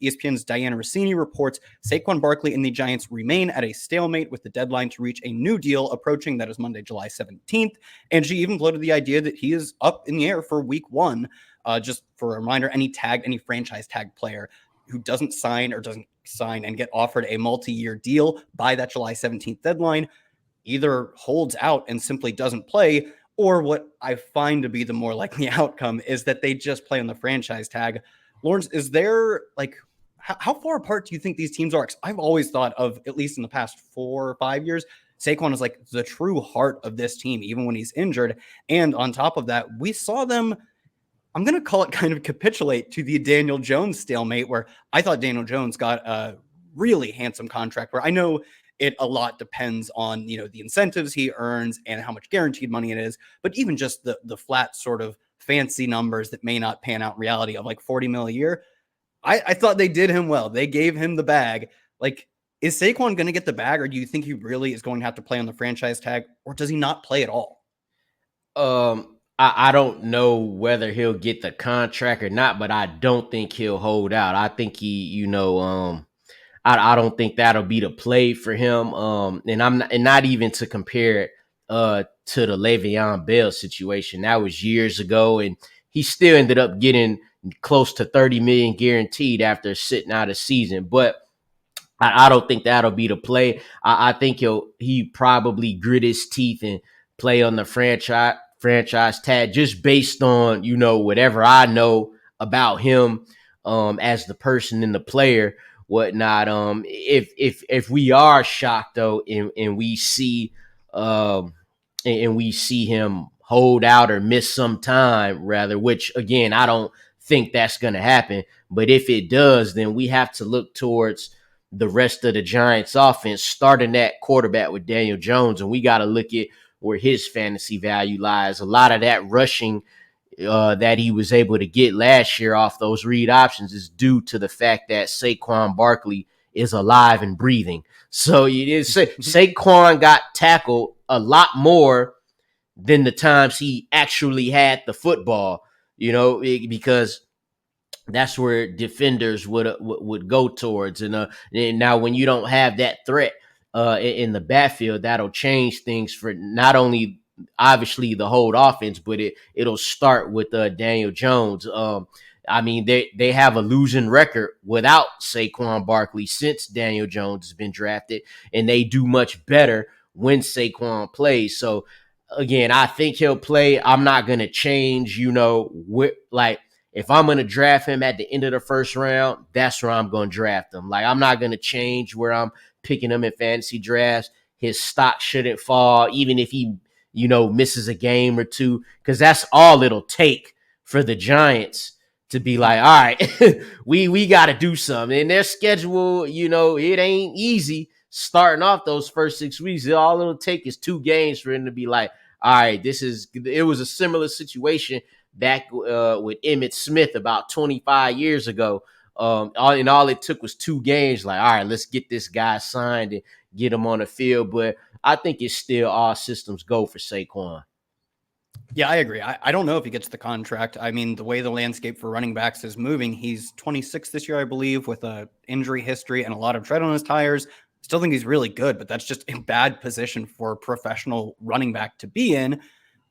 ESPN's Diana Rossini reports Saquon Barkley and the Giants remain at a stalemate with the deadline to reach a new deal approaching. That is Monday, July 17th. And she even floated the idea that he is up in the air for week one. Just for a reminder, any franchise tag player who doesn't sign and get offered a multi-year deal by that July 17th deadline either holds out and simply doesn't play, or what I find to be the more likely outcome is that they just play on the franchise tag. Lawrence, is there how far apart do you think these teams are? 'Cause I've always thought of, at least in the past 4 or 5 years, Saquon is like the true heart of this team, even when he's injured. And on top of that, we saw them, I'm going to call it kind of capitulate to the Daniel Jones stalemate, where I thought Daniel Jones got a really handsome contract, where I know it a lot depends on, the incentives he earns and how much guaranteed money it is. But even just the flat sort of fancy numbers that may not pan out in reality of like 40 mil a year, I thought they did him well. They gave him the bag. Like, is Saquon going to get the bag, or do you think he really is going to have to play on the franchise tag, or does he not play at all? I don't know whether he'll get the contract or not, but I don't think he'll hold out. I think he, I don't think that'll be the play for him. And not even to compare it to the Le'Veon Bell situation. That was years ago, and he still ended up getting close to 30 million guaranteed after sitting out a season. But I don't think that'll be the play. I think he probably grit his teeth and play on the franchise tag, just based on, whatever I know about him as the person and the player, whatnot. If we are shocked though, and we see him hold out or miss some time rather, which again, I don't think that's going to happen. But if it does, then we have to look towards the rest of the Giants offense, starting at quarterback with Daniel Jones. And we got to look at where his fantasy value lies. A lot of that rushing that he was able to get last year off those read options is due to the fact that Saquon Barkley is alive and breathing. So you did say Saquon got tackled a lot more than the times he actually had the football, because that's where defenders would go towards. And now when you don't have that threat in the backfield, that'll change things for not only obviously the whole offense, but it'll start with Daniel Jones. They have a losing record without Saquon Barkley since Daniel Jones has been drafted, and they do much better when Saquon plays. So again, I think he'll play. I'm not going to change, if I'm going to draft him at the end of the first round, that's where I'm going to draft him. Like, I'm not going to change where I'm picking him in fantasy drafts. His stock shouldn't fall, even if he, misses a game or two, because that's all it'll take for the Giants to be like, all right, we got to do something. And their schedule, it ain't easy starting off those first 6 weeks. All it'll take is 2 games for him to be like, all right, it was a similar situation back with Emmitt Smith about 25 years ago. All it took was 2 games. Like, all right, let's get this guy signed and get him on the field. But I think it's still all systems go for Saquon. Yeah, I agree. I don't know if he gets the contract. I mean, the way the landscape for running backs is moving, he's 26 this year, I believe, with a injury history and a lot of tread on his tires. Still think he's really good, but that's just a bad position for a professional running back to be in.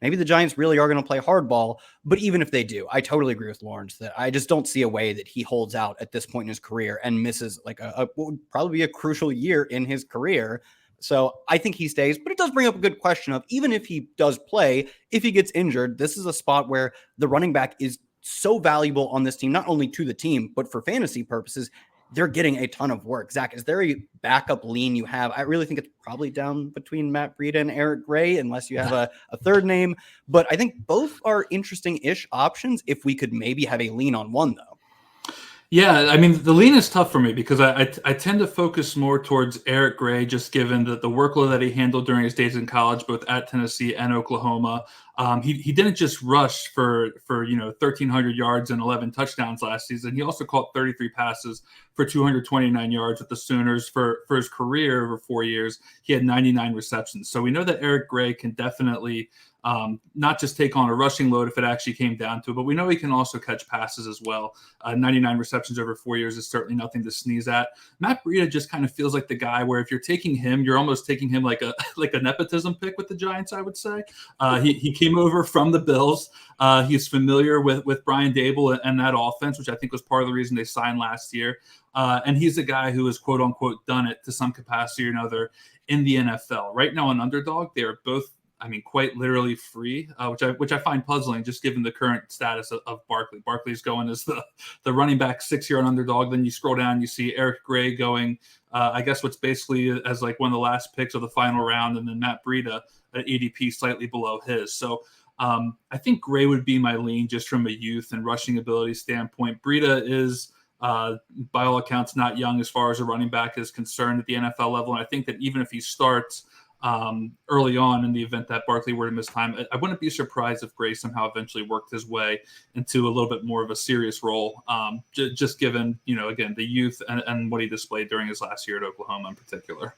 Maybe the Giants really are going to play hardball, but even if they do, I totally agree with Lawrence that I just don't see a way that he holds out at this point in his career and misses like what would probably be a crucial year in his career. So I think he stays, but it does bring up a good question of, even if he does play, if he gets injured, this is a spot where the running back is so valuable on this team, not only to the team, but for fantasy purposes. They're getting a ton of work. Zach, is there a backup lean you have? I really think it's probably down between Matt Breida and Eric Gray, unless you have a third name. But I think both are interesting-ish options if we could maybe have a lean on one, though. Yeah, I mean, the lean is tough for me because I tend to focus more towards Eric Gray, just given the workload that he handled during his days in college, both at Tennessee and Oklahoma. He didn't just rush for 1,300 yards and 11 touchdowns last season. He also caught 33 passes for 229 yards with the Sooners. For his career over 4 years, he had 99 receptions. So we know that Eric Gray can definitely not just take on a rushing load if it actually came down to it, but we know he can also catch passes as well. 99 receptions over 4 years is certainly nothing to sneeze at. Matt Breida just kind of feels like the guy where if you're taking him, you're almost taking him like a nepotism pick with the Giants, I would say. He came over from the Bills. He's familiar with Brian Dable and that offense, which I think was part of the reason they signed last year. And he's a guy who has, quote unquote, done it to some capacity or another in the NFL. Right now, an underdog, they are both, quite literally free, which I find puzzling, just given the current status of Barkley. Barkley's going as the running back 6-year underdog. Then you scroll down, you see Eric Gray going, I guess what's basically as like one of the last picks of the final round, and then Matt Breida at ADP slightly below his. So I think Gray would be my lean just from a youth and rushing ability standpoint. Breida is, by all accounts, not young as far as a running back is concerned at the NFL level. And I think that even if he starts early on in the event that Barkley were to miss time, I wouldn't be surprised if Gray somehow eventually worked his way into a little bit more of a serious role, just given, again, the youth and what he displayed during his last year at Oklahoma in particular.